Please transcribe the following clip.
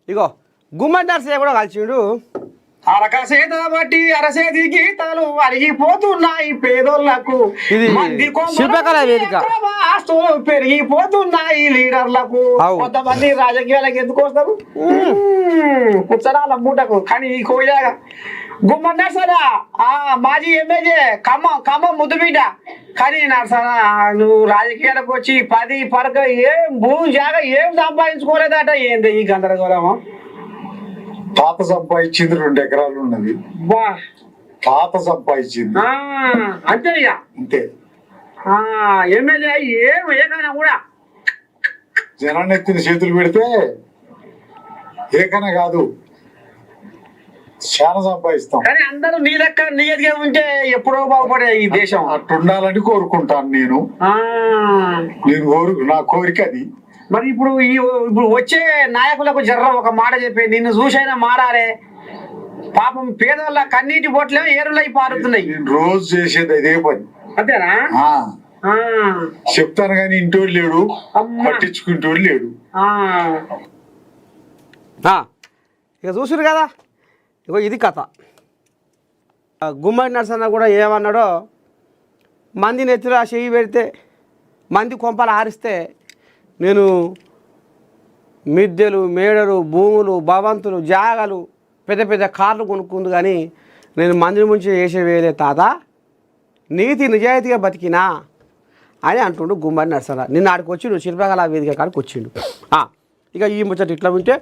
ఇగో గుమ్మడి నర్సయ్య కూడా కలిసిండు. అరకసేత బట్టి అరసేతి గీతాలు అరిగిపోతున్నాయి పేదోళ్లకు, శిల్పకళ వేదిక ఆస్తులు పెరిగిపోతున్నాయి లీడర్లకు. కొంతమంది రాజకీయాలకు ఎందుకు వస్తారు పుచ్చరాల మూటకు. కానీ ఈ కోయాగా గుమ్మడి నర్సరా మాజీ ఎమ్మెల్యే ఖమ్మం ముద్దుబిడ్డ. కానీ నర్సరా నువ్వు రాజకీయాలకు వచ్చి 10 పరక ఏం భూమి జాగా ఏం సంపాదించుకోలేదట. ఏంది ఈ గందరగోళము? తాత సంపాదించింది 2 ఎకరాలు ఉన్నది. తాత సంపాదించింది అంతే ఇక అంతే. ఎమ్మెల్యే ఏం ఏకైనా కూడా జనాన్ని ఎత్తిన చేతులు పెడితే ఏకైనా కాదు చాలా సంపాదిస్తాం. కానీ అందరూ నీ లెక్క నీ ఎదిగే ఉంటే ఎప్పుడో బాగుపడే ఈ దేశం. అట్టుండాలని కోరుకుంటాను నేను. నా కోరిక అది. మరి ఇప్పుడు వచ్చే నాయకులకు జర్ర ఒక మాట చెప్పి నిన్ను చూసైనా మారాలే. పాపం పేదవాళ్ళ కన్నీటి బొట్లే ఏరులై పారుతున్నాయి. రోజు చేసేది అదే పని. అంతేనా? చెప్తాను కానీ ఇంటోడు లేడు, పట్టించుకుంటోడు లేడు. ఇక చూసారు కదా, ఇగో ఇది కథ. గుమ్మడి నర్సన్న కూడా ఏమన్నాడో, మంది నెత్తిలో చెయ్యి పెడితే మంది కొంపలు ఆరిస్తే నేను మిద్దెలు మేడలు భూములు భవంతులు జాగాలు పెద్ద పెద్ద కార్లు కొనుక్కుంది, కానీ నేను మందిని ముంచి వేసే వేలే తాత, నీతి నిజాయితీగా బతికినా అని అంటుండు గుమ్మడి నర్సన్న. నిన్న ఆడికి వచ్చిండు, శిల్పకళా వేదిక కాడికి వచ్చిండు. ఇక ఈ ముచ్చట ఇట్లా ఉంటే